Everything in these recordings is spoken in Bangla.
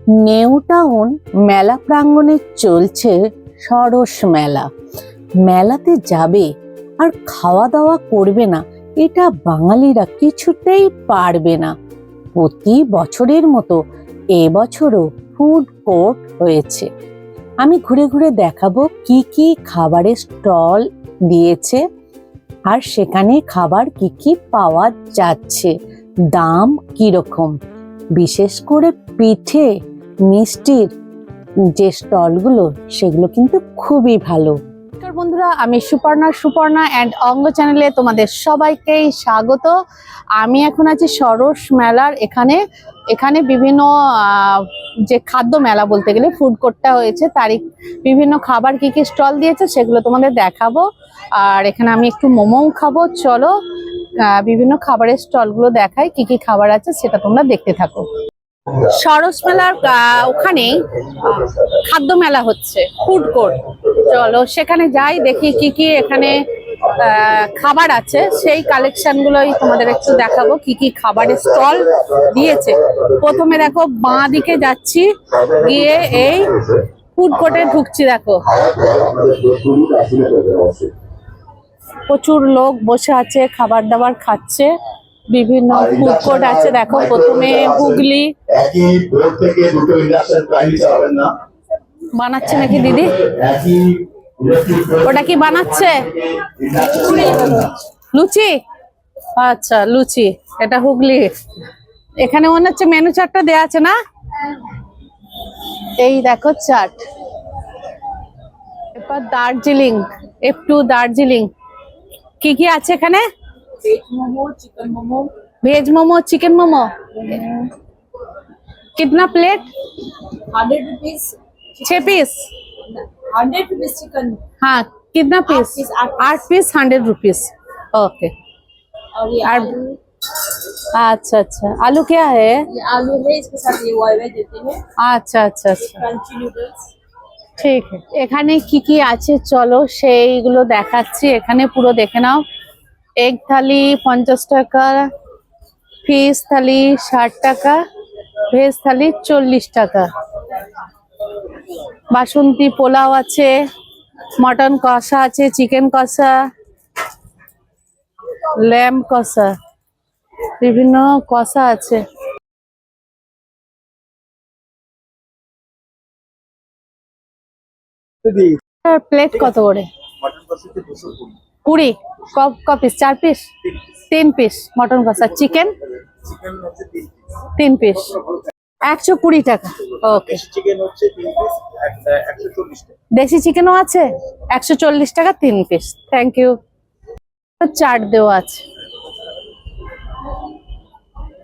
নিউ টাউন মেলা প্রাঙ্গণে চলছে সরস মেলা। মেলাতে যাবে আর খাওয়া দাওয়া করবে না, এটা বাঙালিরা কিছুতেই পারবে না। প্রতি বছরের মতো এবছরও ফুড কোর্ট হয়েছে। আমি ঘুরে ঘুরে দেখাবো কি কি খাবারের স্টল দিয়েছে আর সেখানে খাবার কি কি পাওয়া যাচ্ছে, দাম কিরকম। বিশেষ করে পিঠে মিষ্টির যে স্টলগুলো সেগুলো কিন্তু খুবই ভালো। বন্ধুরা, আমি সুপর্ণা অ্যান্ড অঙ্গ চ্যানেলে তোমাদের সবাইকেই স্বাগত। আমি এখন আছি সরস মেলার এখানে বিভিন্ন যে খাদ্য মেলা বলতে গেলে ফুড কোর্টটা হয়েছে, তারই বিভিন্ন খাবার কি কি স্টল দিয়েছে সেগুলো তোমাদের দেখাবো। আর এখানে আমি একটু মোমোও খাবো। চলো বিভিন্ন খাবারের স্টলগুলো দেখাই, কি কি খাবার আছে সেটা তোমরা দেখতে থাকো। সরস মেলার ওখানেই খাদ্য মেলা হচ্ছে, ফুড কোর্ট। চলো সেখানে যাই, দেখি কি কি এখানে খাবার আছে, সেই কালেকশন গুলোই তোমাদের একটু দেখাবো। কি কি খাবারের স্টল দিয়েছে। প্রথমে দেখো বাঁ দিকে যাচ্ছি, গিয়ে এই ফুড কোর্টে ঢুকছি। দেখো প্রচুর লোক বসে আছে, খাবার দাবার খাচ্ছে। বিভিন্ন ফুড কোর্ট আছে। দেখো প্রথমে হুগলি বানাচ্ছে নাকি দিদি? ওটা কি বানাচ্ছে? লুচি? আচ্ছা লুচি, এটা হুগলি। এখানে মনে হচ্ছে মেনু চার্টটা দেয়া আছে না? এই দেখো চার্ট। এরপর দার্জিলিং, F2 দার্জিলিং। কি কি আছে এখানে? Veg momo chicken momo. कितना plate? 100 rupees 6 piece. 100 rupees chicken. हाँ कितना पीस? 8 piece 100 rupees. ओके। और ये आलू। अच्छा अच्छा, आलू क्या है? ये आलू है, इसके साथ ये बॉयल देते हैं। अच्छा अच्छा अच्छा, क्रंची नूडल्स। ঠিক আছে। এখানে কি কি আছে চলো সেইগুলো দেখাচ্ছি। এখানে পুরো দেখে নাও। এগ থালি 50 টাকা, ফিশ থালি 60 টাকা, ভেজ থালি 40 টাকা। বাসন্তী পোলাও আছে, মটন কষা আছে, চিকেন কষা, ল্যাম্ব কষা, বিভিন্ন কষা আছে। প্লেট কত করে? 20। ক পিস? 4 পিস? 3 পিস মটন কষা। চিকেন 3 পিস 120 টাকা। ওকে। দেশি চিকেনও আছে 140 টাকা 3 পিস। Thank you. চাট দেওয়া আছে,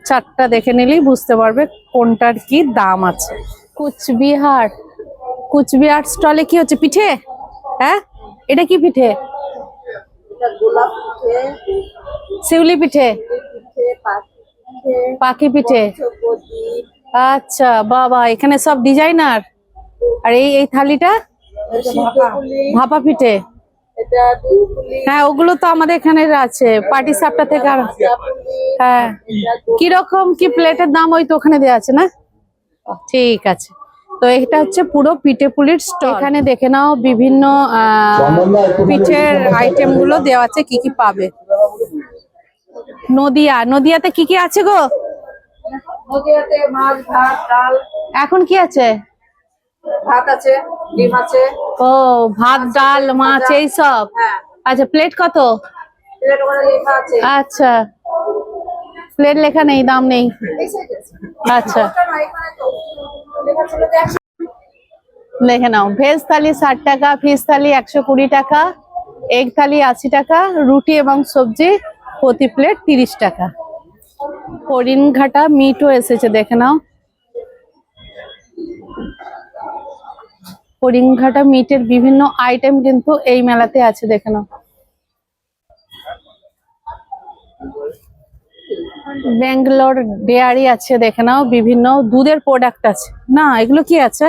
চারটা দেখে নিলেই বুঝতে পারবে কোনটার কি দাম আছে। কুচবিহার স্টলে কি হচ্ছে? পিঠে? হ্যাঁ, এটা কি পিঠে? শিউলি পিঠে, পাখি পিঠে। আচ্ছা বাবা, এখানে সব ডিজাইনার। আর এই থালিটা ভাপা পিঠে। হ্যাঁ ওগুলো তো আমাদের এখানে আছে, পাটি সাপটা থেকে। হ্যাঁ, কিরকম কি প্লেটের দাম ওই তো ওখানে দেওয়া আছে না? ঠিক আছে। তো এটা হচ্ছে পুরো পিঠে পুলির স্টল। এখানে দেখে নাও বিভিন্ন পিঠের আইটেম গুলো দেওয়া আছে, কি কি পাবে। নদিয়াতে কি কি আছে গো? নদিয়াতে মাছ, ভাত, ডাল। এখন কি আছে? ভাত আছে, ডিম আছে। ও ভাত, ডাল, মাছ এই সব। হ্যাঁ। আচ্ছা প্লেট কত? প্লেট ওখানে লেখা আছে। আচ্ছা প্লেট লেখা নেই, দাম নেই। আচ্ছা দেখে নাও। ভেজ থালি 60 টাকা, ফিশ থালি 120 টাকা, এগ থালি 80 টাকা, রুটি এবং সবজি প্রতি প্লেট 30 টাকা। হরিণঘাটা মিটও এসেছে, দেখে নাও। হরিণঘাটা মিটের বিভিন্ন আইটেম কিন্তু এই মেলাতে আছে, দেখে নাও। ব্যাঙ্গালোর ডেয়ারি আছে, দেখে নাও। বিভিন্ন দুধের প্রোডাক্ট আছে। না এগুলো কি আছে?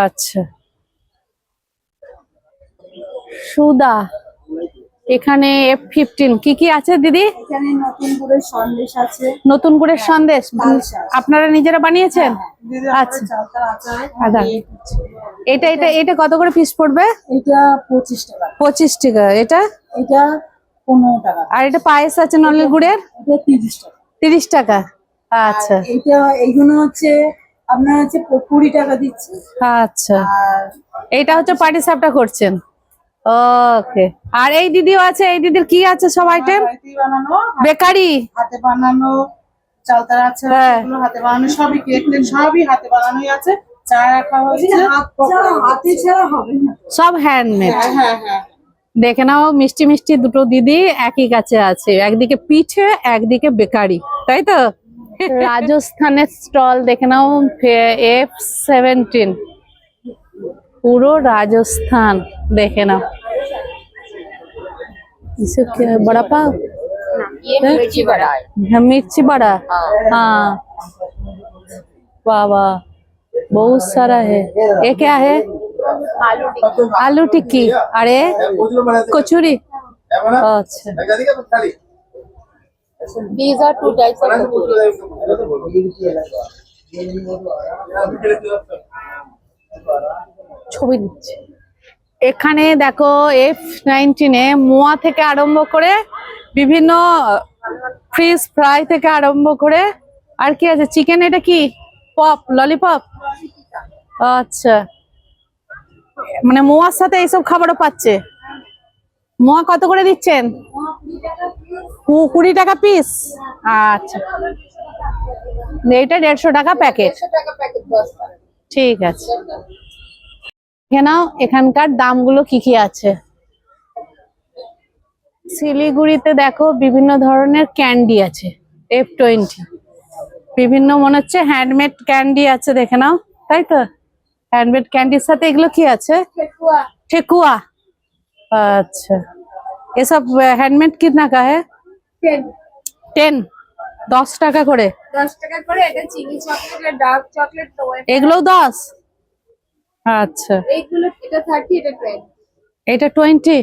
আচ্ছা সুদা এখানে F15 কি কি আছে দিদি? এখানে নতুন করে সন্দেশ আছে, নতুন গুড়ের সন্দেশ আপনারা নিজেরা বানিয়েছেন? আচ্ছা আচ্ছা, এটা এটা এটা কত করে পিস পড়বে? এটা 25 টাকা, 25 টাকা। এটা এটা 15 টাকা, আর এটা পায়েস আছে নলের গুড়ের, এটা 30 টাকা। 30 টাকা। আচ্ছা এটা এইগুলো হচ্ছে আপনার হচ্ছে 20 টাকা দিচ্ছি। আচ্ছা, আর এইটা হচ্ছে পাটি সাপটা করছেন। ওকে, আর এই দিদিও আছে, এই দিদির কি আছে সব আইটেম? বাড়িতে বানানো, বেকারি। হাতে বানানো চালতার আছে, হ্যাঁ। এগুলো হাতে বানানো, সবই কেক টেক সবই হাতে বানানোই আছে। চা রাখা হচ্ছে, হাতে ছাড়া হবে না, সব হ্যান্ডমেড। হ্যাঁ হ্যাঁ হ্যাঁ। দেখে নাও, মিষ্টি মিষ্টি দুটো দিদি একই কাছে আছে, একদিকে পিঠে একদিকে বেকারি, তাই তো? রাজস্থানের স্টল দেখে নাও, F17, পুরো রাজস্থান দেখে নাও। इसे क्या बड़ा पाव? ये मिर्ची बड़ा है। हाँ, मिर्ची बड़ा। हाँ, वाह वाह, बहुत सारा है। ये क्या है? आलू टिक्की। अरे कचौरी। अच्छा, These are 2 types of ছবি দিচ্ছি। এখানে দেখো F19 এ মোয়া থেকে আরম্ভ করে বিভিন্ন ফ্রিজ ফ্রাই থেকে আরম্ভ করে আর কি আছে, চিকেন, এটা কি পপ, ললিপপ? আচ্ছা, মানে মোয়ার সাথে এইসব খাবারও পাচ্ছে। মোয়া কত করে দিচ্ছেন? 20 টাকা পিস। আচ্ছা, এইটা 150 টাকা প্যাকেট। ঠিক আছে, দেখে নাও এখানকার দামগুলো কি কি আছে। শিলিগুড়িতে দেখো বিভিন্ন ধরনের ক্যান্ডি আছে, F20, বিভিন্ন মনে হচ্ছে হ্যান্ডমেড ক্যান্ডি আছে, দেখে নাও, তাই তো? হ্যান্ডমেড ক্যান্ডির সাথে এগুলো কি আছে? ঠেকুয়া। अच्छा, ये सब हैंडमेड कितना का है? 10, 10 টাকা করে। 10 টাকা করে। এটা চিনি চকলেট আর ডার্ক চকলেট তো এগুলো 10। अच्छा, এইগুলো, এটা 30, এটা 20। এটা 20।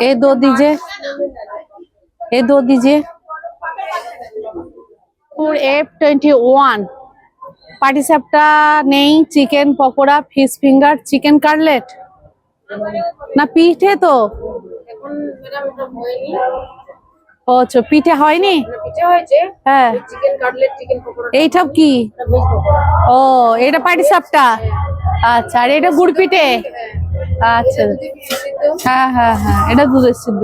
ये दो दीजिए, ये दो दीजिए। और F21 পাটি সাপটা নেই, chicken pakora, fish finger, chicken cutlet না পিঠে তো? এখন ম্যাডাম এটা হয়নি, ও আচ্ছা, পিঠে হয়নি। পিঠে হয়েছে। হ্যাঁ, চিকেন কাটলেট, চিকেন পকোড়া, এইটা কি? এটা ভেজ পকোড়া। ও, এটা পাটি সাপটা। আচ্ছা, আর এটা গুড় পিঠে। আচ্ছা, হ্যাঁ হ্যাঁ হ্যাঁ, এটা দুধের সিদ্ধ।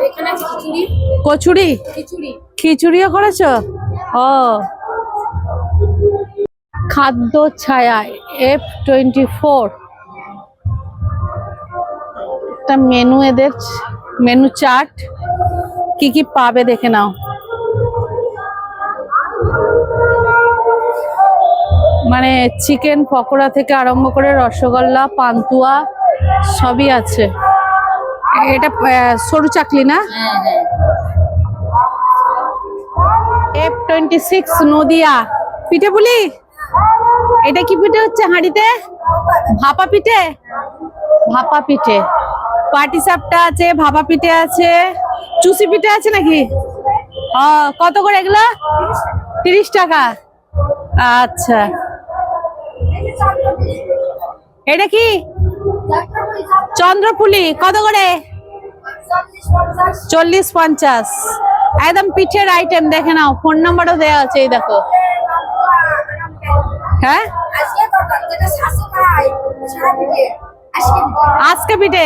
এখানে আছে খিচুড়ি। কচুরি, খিচুড়ি খিচুড়িও করেছো? ও, খাদ্য ছায়া F24, একটা মেনু, এদের মেনু চার্ট কি কি পাবে দেখে নাও। মানে চিকেন পকোড়া থেকে আরম্ভ করে রসগোল্লা, পান্তুয়া সবই আছে। এটা সরু চাকলি না? F26 নদিয়া পিঠে পুলি। এটা কি পিঠে হচ্ছে হাঁড়িতে? ভাপা পিঠে। ভাপা পিঠে, পাটি সাপটা আছে, ভাপা পিঠে আছে, চুষি পিঠে আছে নাকি? কত করে এগুলা? 30 টাকা। আচ্ছা, এটা কি? চন্দ্রপুলি, কত করে? 40-50। একদম পিঠের আইটেম দেখে নাও, ফোন নাম্বারও দেওয়া আছে, এই দেখো। হ্যাঁ, আজকে পিঠে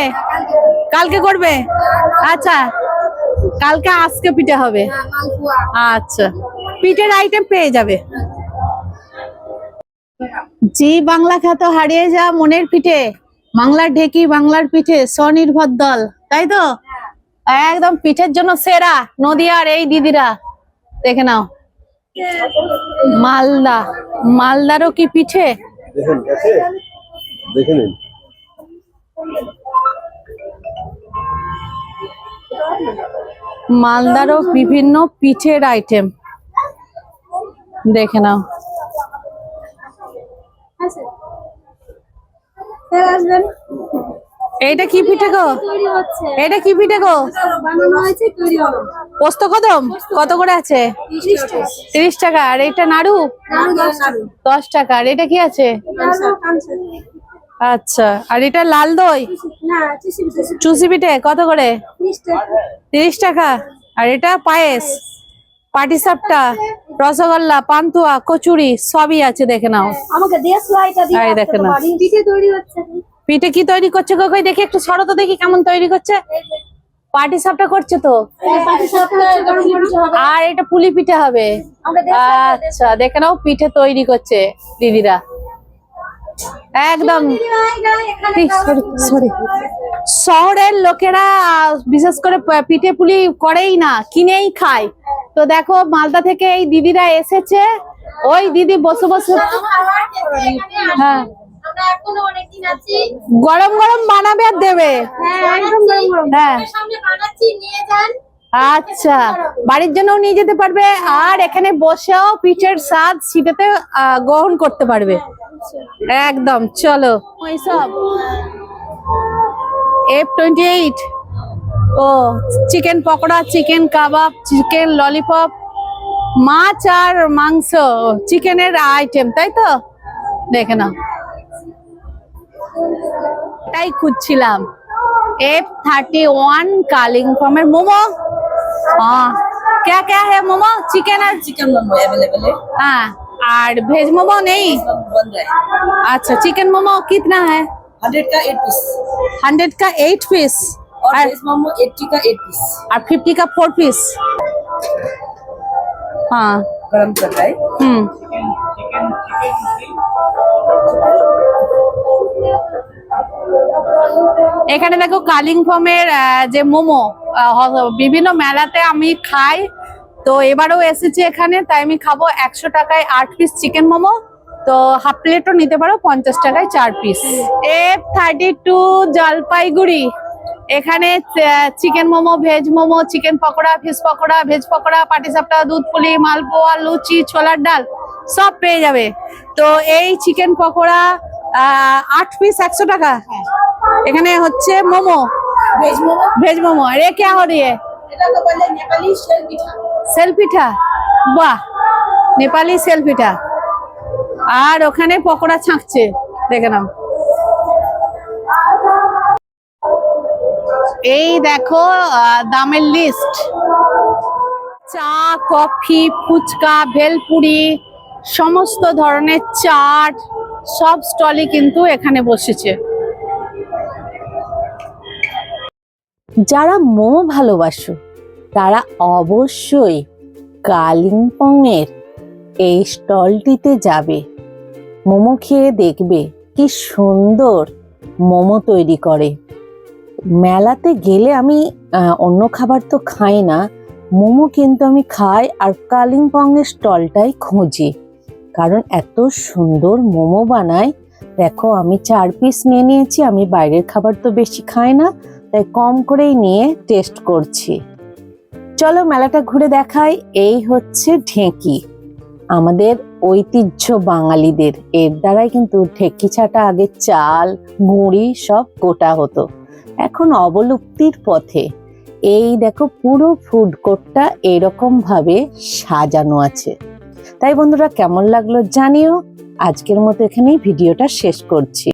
কালকে করবে? আচ্ছা, কালকে আজকে পিঠে হবে। আচ্ছা, পিঠের আইটেম পেয়ে যাবে। জি বাংলা খ্যাত হারিয়ে যা মনের পিঠে, বাংলার ঢেকি, বাংলার পিঠে, স্বনির্ভর দল, তাই তো? একদম পিঠের জন্য সেরা নদিয়ার এই দিদিরা, দেখে নাও। মালদা, মালদারও কি পিঠে? দেখেন কাছে দেখে নিন। মালদারও বিভিন্ন পিঠের আইটেম দেখে নাও। এইটা কি পিঠে গো? তৈরি হচ্ছে, এটা কি পিঠে গো? বানানো হয়েছে, তৈরি হলো। পোস্ত কদম কত করে আছে? 30 টাকা। 30 টাকা। আর এটা নাড়ু নাড়ু 10 টাকা। 10 টাকা। আর এটা কি আছে? নাড়ু কাঁচা। আচ্ছা, আর এটা লাল দই না, চিসি বিসি চুষি পিঠে কত করে? 30 টাকা। 30 টাকা। আর এটা পায়েস, পাটিসাপটা, রসগোল্লা, পান্তুয়া, কচুরি সবই আছে, দেখে নাও। আমাকে দেশলাইটা দিয়ে এই দেখে আসতে না। পারি। পিঠে তৈরি হচ্ছে। পিঠে কি তৈরি করছে গো? কই দেখি একটু সরো তো দেখি কেমন তৈরি করছে। পাটিসাপটা করছে তো, এই পাটি সাপটা গরম পিঠে হবে। আর এটা পুলি পিঠে হবে। আমাকে দেশলাইটা আচ্ছা, দেখে নাও পিঠে তৈরি করছে দিদিরা একদম। সরি, শহরের লোকেরা বিশেষ করে পিঠে পুলি করেই না, কিনেই খায়। তো দেখো মালদা থেকে এই দিদিরা এসেছে, ওই দিদি বসে বসে হ্যাঁ আমরা এখনো অনেকদিন আছি। গরম গরম বানাবে আর দেবে। হ্যাঁ, একদম গরম গরম। হ্যাঁ সামনে বানাচ্ছি, নিয়ে যান। আচ্ছা, বাড়ির জন্যও নিয়ে যেতে পারবে, আর এখানে বসেও পিঠের স্বাদ শীতেতে গ্রহণ করতে পারবে একদম। চলো এইসব F28, ও চিকেন পকোড়া, চিকেন কাবাব, চিকেন ললিপপ, মাছ আর মাংস, চিকেনের আইটেম, তাই তো? দেখে নাও, তাই খুঁজছিলাম। F31 कालिंगपमेर मोमो। हाँ, क्या क्या है मोमो? चिकन और चिकन मोमो अवेलेबल है, हाँ, और वेज मोमो नहीं? बन रहा है। अच्छा, चिकन मोमो कितना है? 100 का 8 पीस 100 का 8 पीस और और वेज मोमो 80 का 8 पीस 50 का 4 पीस। हाँ, गरम कर रहा है। এখানে দেখো কালিম্পংয়ের যে মোমো বিভিন্ন মেলাতে আমি খাই, তো এবারেও এসেছি এখানে, তাই আমি খাবো। 100 টাকায় 8 পিস চিকেন মোমো, তো হাফ প্লেটও নিতে পারো 50 টাকায় 4 পিস। F32 জলপাইগুড়ি, এখানে chicken momo, veg momo, chicken pakora, fish pakora, veg pakora, পাটিসাপটা, দুধ পুলি, মালপোয়া, লুচি, ছোলার ডাল সব পেয়ে যাবে। তো এই চিকেন পকোড়া 8 পিস 100 টাকা। এখানে হচ্ছে মোমো, वेज मोमो ভেজ মোমো। আর এ কে हो रही है? এটা তো বলে নেপালি শেল পিঠা। সেল পিঠা, বাহ, নেপালি সেল পিঠা। আর ওখানে পকোড়া ছাঁকছে, দেখে নাও। এই দেখো দামের লিস্ট, চা, কফি, ফুচকা, ভেলপুরি, সমস্ত ধরনের চাট, সব স্টলই কিন্তু এখানে বসেছে। যারা মোমো ভালোবাসো তারা অবশ্যই কালিম্পংয়ের এই স্টলটিতে যাবে, মোমো খেয়ে দেখবে কি সুন্দর মোমো তৈরি করে। মেলাতে গেলে আমি অন্য খাবার তো খাই না, মোমো কিন্তু আমি খাই, আর কালিম্পংয়ের স্টলটাই খুঁজি, কারণ এত সুন্দর মোমো বানায়। দেখো আমি 4 পিস নিয়ে নিয়েছি, আমি বাইরের খাবার তো বেশি খাই না, তাই কম করেই নিয়ে টেস্ট করছি। চলো মেলাটা ঘুরে দেখাই। এই হচ্ছে ঢেঁকি, আমাদের ঐতিহ্য বাঙালিদের। এর দ্বারাই কিন্তু ঢেঁকি ছাটা আগে চাল গুঁড়ি সব কোটা হতো, এখন অবলুপ্তির পথে। এই দেখো পুরো ফুড কোর্টটা এরকম ভাবে সাজানো আছে। তাই বন্ধুরা কেমন লাগলো জানিও। আজকের মতো এখানেই ভিডিওটা শেষ করছি।